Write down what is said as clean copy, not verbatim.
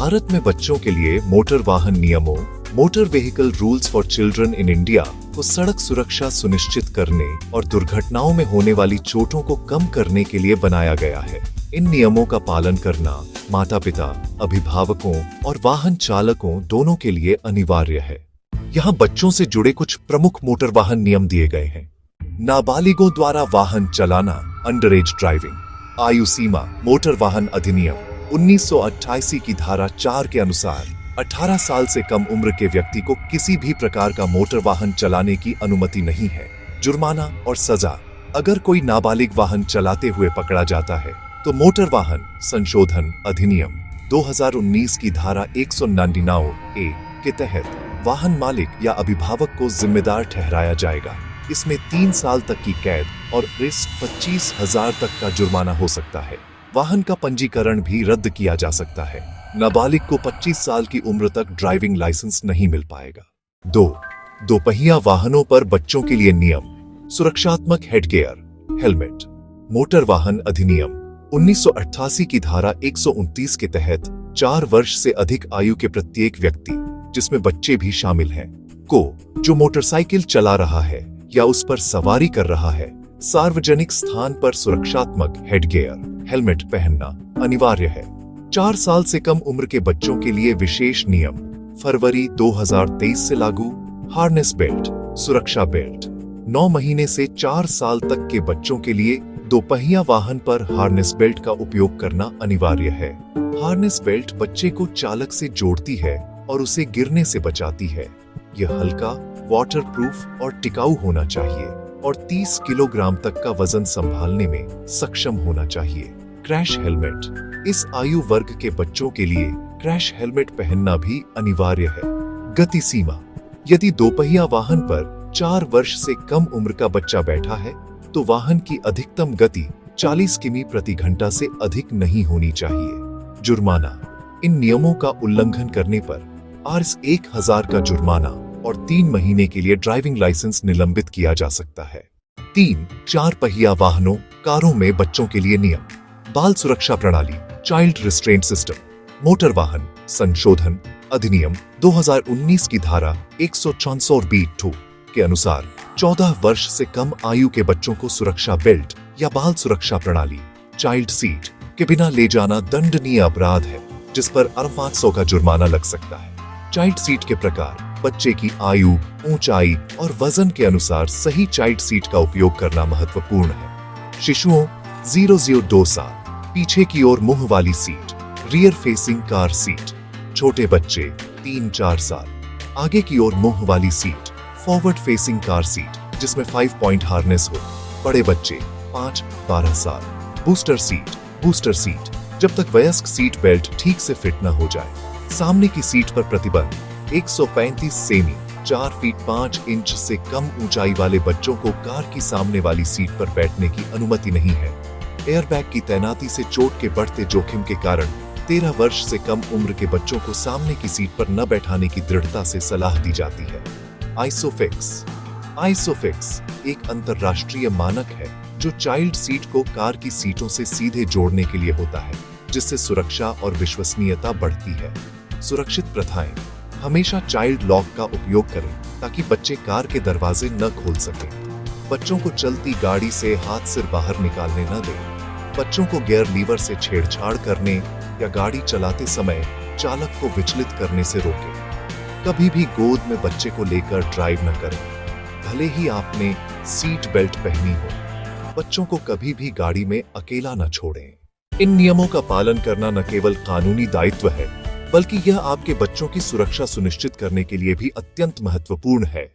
भारत में बच्चों के लिए मोटर वाहन नियमों motor vehicle rules for children in India को सड़क सुरक्षा सुनिश्चित करने और दुर्घटनाओं में होने वाली चोटों को कम करने के लिए बनाया गया है। इन नियमों का पालन करना माता पिता, अभिभावकों और वाहन चालकों दोनों के लिए अनिवार्य है। यहाँ बच्चों से जुड़े कुछ प्रमुख मोटर वाहन नियम दिए गए हैं। नाबालिगों द्वारा वाहन चलाना, अंडर एज ड्राइविंग। आयु सीमा मोटर वाहन अधिनियम 1988 की धारा 4 के अनुसार 18 साल से कम उम्र के व्यक्ति को किसी भी प्रकार का मोटर वाहन चलाने की अनुमति नहीं है। जुर्माना और सजा, अगर कोई नाबालिग वाहन चलाते हुए पकड़ा जाता है तो मोटर वाहन संशोधन अधिनियम 2019 की धारा 199 के तहत वाहन मालिक या अभिभावक को जिम्मेदार ठहराया जाएगा। इसमें 3 साल तक की कैद और 25,000 तक का जुर्माना हो सकता है। वाहन का पंजीकरण भी रद्द किया जा सकता है। नाबालिग को 25 साल की उम्र तक ड्राइविंग लाइसेंस नहीं मिल पाएगा। दो पहिया वाहनों पर बच्चों के लिए नियम। सुरक्षात्मक हेडगियर हेलमेट। मोटर वाहन अधिनियम 1988 की धारा 129 के तहत 4 वर्ष से अधिक आयु के प्रत्येक व्यक्ति, जिसमें बच्चे भी शामिल हैं, को जो मोटरसाइकिल चला रहा है या उस पर सवारी कर रहा है, सार्वजनिक स्थान पर सुरक्षात्मक हेडगियर हेलमेट पहनना अनिवार्य है। 4 साल से कम उम्र के बच्चों के लिए विशेष नियम फरवरी 2023 से लागू। हार्नेस बेल्ट सुरक्षा बेल्ट 9 महीने से 4 साल तक के बच्चों के लिए 2 पहिया वाहन पर हार्नेस बेल्ट का उपयोग करना अनिवार्य है। हार्नेस बेल्ट बच्चे को चालक से जोड़ती है और उसे गिरने से बचाती है। यह हल्का, वाटरप्रूफ और टिकाऊ होना चाहिए और 30 किलोग्राम तक का वजन संभालने में सक्षम होना चाहिए। क्रैश हेलमेट, इस आयु वर्ग के बच्चों के लिए क्रैश हेलमेट पहनना भी अनिवार्य है। गति सीमा, यदि 2 पहिया वाहन पर 4 वर्ष से कम उम्र का बच्चा बैठा है तो वाहन की अधिकतम गति 40 किमी प्रति घंटा से अधिक नहीं होनी चाहिए। जुर्माना, इन नियमों का उल्लंघन करने पर Rs 1000 का जुर्माना और 3 महीने के लिए ड्राइविंग लाइसेंस निलंबित किया जा सकता है। 4 पहिया वाहनों कारों में बच्चों के लिए नियम। बाल सुरक्षा प्रणाली चाइल्ड रिस्ट्रेंट सिस्टम। मोटर वाहन संशोधन अधिनियम 2019 की धारा 164(2) के अनुसार 14 वर्ष से कम आयु के बच्चों को सुरक्षा बेल्ट या बाल सुरक्षा प्रणाली चाइल्ड सीट के बिना ले जाना दंडनीय अपराध है, जिस पर 500 का जुर्माना लग सकता है। चाइल्ड सीट के प्रकार बच्चे की आयु, ऊंचाई और वजन के अनुसार सही चाइल्ड सीट का उपयोग करना महत्वपूर्ण है। शिशुओं 0-2 साल, पीछे की ओर मुंह वाली seat rear facing car seat. छोटे बच्चे 3-4 साल, आगे की ओर मुंह वाली seat forward facing car seat जिसमें 5 पॉइंट हार्नेस हो। बड़े बच्चे 5-12 साल, बूस्टर सीट जब तक वयस्क सीट बेल्ट ठीक से फिट न हो जाए। सामने की सीट पर प्रतिबंध 135 सेमी 4 फीट 5 इंच से कम ऊंचाई वाले बच्चों को कार की सामने वाली सीट पर बैठने की अनुमति नहीं है। एयरबैग की तैनाती से चोट के बढ़ते जोखिम के कारण 13 वर्ष से कम उम्र के बच्चों को सामने की सीट पर न बैठाने की दृढ़ता से सलाह दी जाती है। आइसोफिक्स एक अंतरराष्ट्रीय मानक है जो चाइल्ड सीट को कार की सीटों से सीधे जोड़ने के लिए होता है, जिससे सुरक्षा और विश्वसनीयता बढ़ती है। सुरक्षित प्रथाएं, हमेशा चाइल्ड लॉक का उपयोग करें ताकि बच्चे कार के दरवाजे न खोल सकें। बच्चों को चलती गाड़ी से हाथ सिर बाहर निकालने न दें। बच्चों को गियर लीवर से छेड़छाड़ करने या गाड़ी चलाते समय चालक को विचलित करने से रोकें। कभी भी गोद में बच्चे को लेकर ड्राइव न करें, भले ही आपने सीट बेल्ट पहनी हो। बच्चों को कभी भी गाड़ी में अकेला न छोड़ें। इन नियमों का पालन करना न केवल कानूनी दायित्व है, बल्कि यह आपके बच्चों की सुरक्षा सुनिश्चित करने के लिए भी अत्यंत महत्वपूर्ण है।